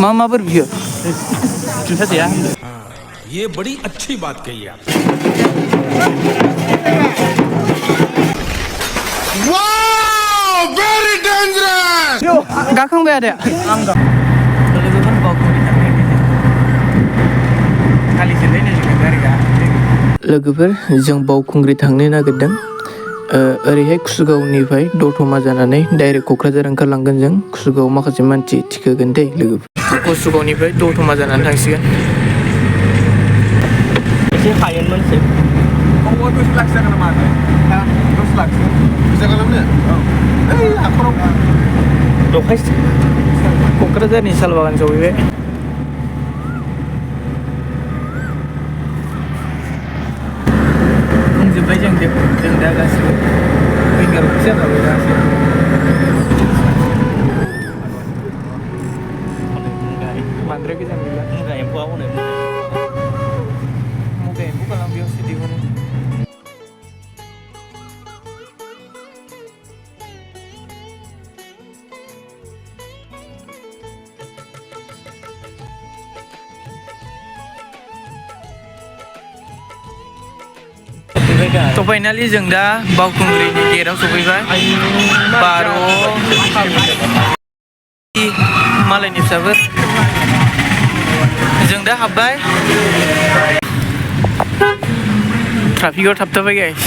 माबोरै बियो खिन्थाजाया ये बड़ी अच्छी बात कही आप Wow! Very dangerous! गाखांबाय आदाया लोगोफोर बावखुंग्रि लोगोफोर जों बावखुंग्रि थांनो नागिरदों ओरैहाय कुसुगावनिफ्राय दतमा जानानै डाइरेक्ट क'क्राझार ओंखारलांगोन जों कुसुगाव माखासे मानसि थिखोगोन दै लोगोफोर कुसुगावनिफ्राय दतमा जानानै थांसिगोन एसे हायोनमोनसो Kamu 2 लाख जागोन नामा? हा 2 लाख bisa खालामनो? औ ओइ हाखराव दखायसो क'क्राझारनि सालबागान सहैबाय बुंजोब्बाय जों दा गासिबो विंगारावसो जाखाबाय गासिबो बांद्राय गोजान गैला मुगा एम्फौआ हनै मुगा एम्फौ खालाम बेयावसो दिहुनो तो फाइनाली जों दा बावखुंग्रिनि गेटआव सफैबाय 12 मालायनि फिसाफोर जों दा हाबबाय ट्राफिकआव थाबथाबाय गाइस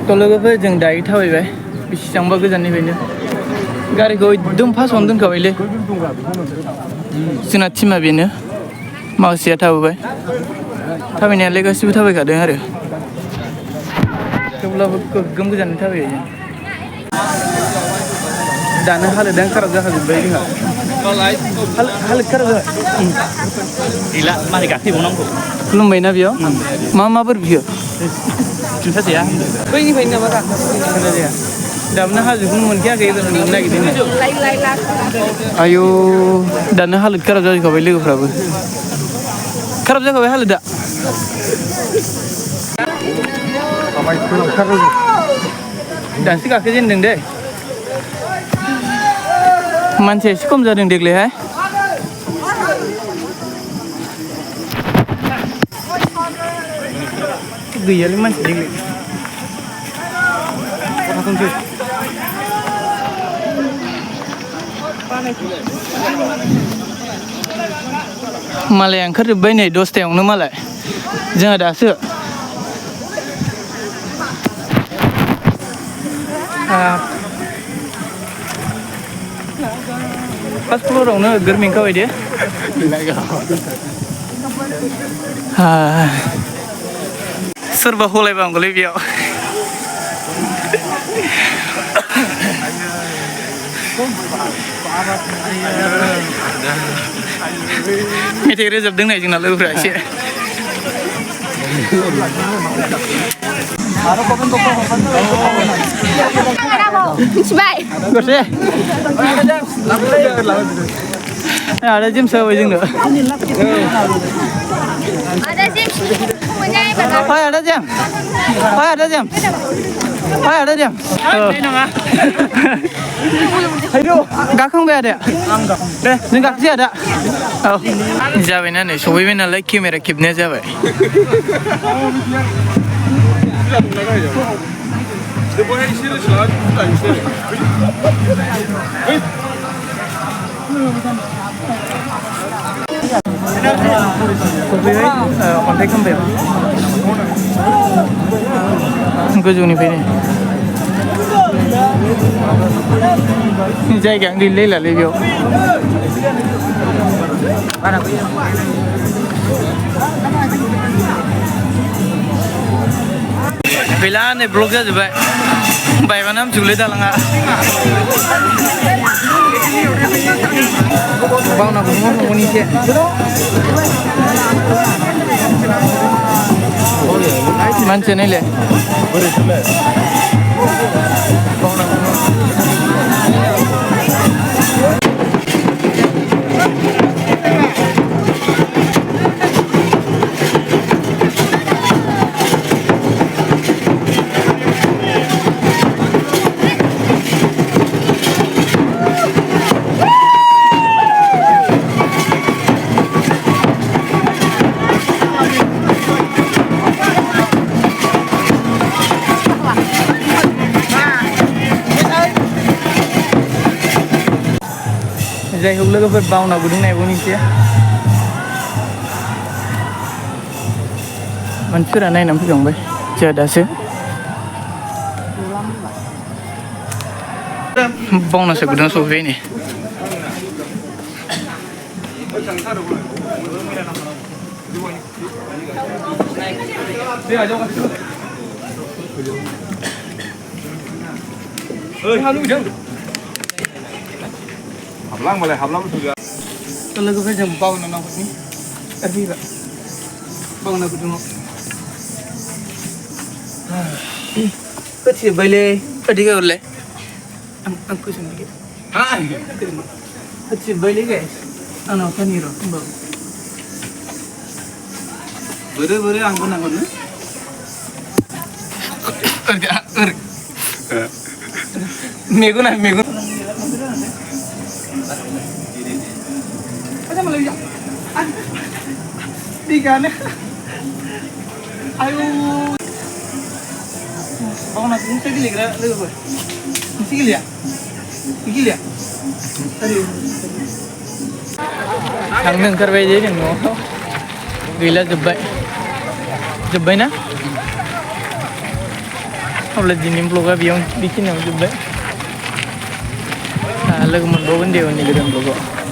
तो लोगोफोर जों दायो थाबायबाय बेसेबांबा गोजाननिफ्रायनो गारिखौ एकदम फार्स्टआवनो दोनखाबायलै जोंना टिमा बेनो माखासेया थाबोबाय थाबायनायालाय गासिबो थाबायखादों आरो थेवब्लाबो गोग्गोम गोजाननि थाबायो जों दानो हालोदानो खाराब जाखाजोब्बाय जोंहा हालोद खाराब जाबाय गैला मारै गाखोबावनांगौ खुलुमबायना बेयाव माबोरै बियो खिन्थाजाया बैनिफ्रायनो नामा खोनाजाया दाबनो हाजोखौनो मोनखायाखै एबार मोननो नागिरदों आयौ दानो हालोद खाराब जाजोबखाबाय लोगोफ्राबो खाराब जाखाबाय हालोदा दासो गाखोजेनदों दे मानसिया एसे खम जादों देग्लायहाय गैयालै मानसि देग्लाय मालाया ओंखारजोब्बाय नै 10टायावनो मालाय जोंहा दासो फार्स्ट फ्ल'रावनो नोगोर मेंखाबाय दे सोरबा हलायबांगौलै बेयाव मेथाइ रोजाबदों नै जोंना लोगोफ्रा एसे मिथिबाय गरसे आदा जेम्स होबाय जोंनो आदा जेम्स हाय आदा जेम्स हाय आदा जेम्स हाय आदा जेम्स गाखांबाय आदाया दे जों गाखोसै आदा औ जाबायना नै सफैबाय नालाय केमेरा खेबनाया जाबाय सफैबाय अन्थाइ खाम्फायाव गोजौनिफ्रायनो जायगायानो गैलायलालै बेयाव गैला नै ब्लक जाजोब्बाय बायबानो हामजोबलै दालाङा बावनांगौ नंगौनि एसे मानसिया नायलाय जाय हक लोगोफोर बावना गुदुं नायबावनोसै मानसिफोरा नायनानै फैखांबाय जोंहा दासो बावनासो गुदुं सफैबाय नै Hablang boleh, hablang juga. लोगोफोर जों बावना नाहरनि आरो फैबाय बावना गुदुङाव होथिजोब्बायलै होथिगारलै आं कुइसन नागिर होथिजोब्बायलै गाइस आंनाव फानि र' होमबाबो बोरो आंबो नांगौनो मेगन ada malah ya tiga nih ayo bawa nasi ini segili kira lagi apa segili ya tadi थांनो ओंखारबाय जे जों न'आव गैला जोब्बाय ना अब्ला दिनैनि ब्लगा बेखिनियाव जोब्बाय लोगो मोनबावगोन दे उननि गोदान ब्लगाव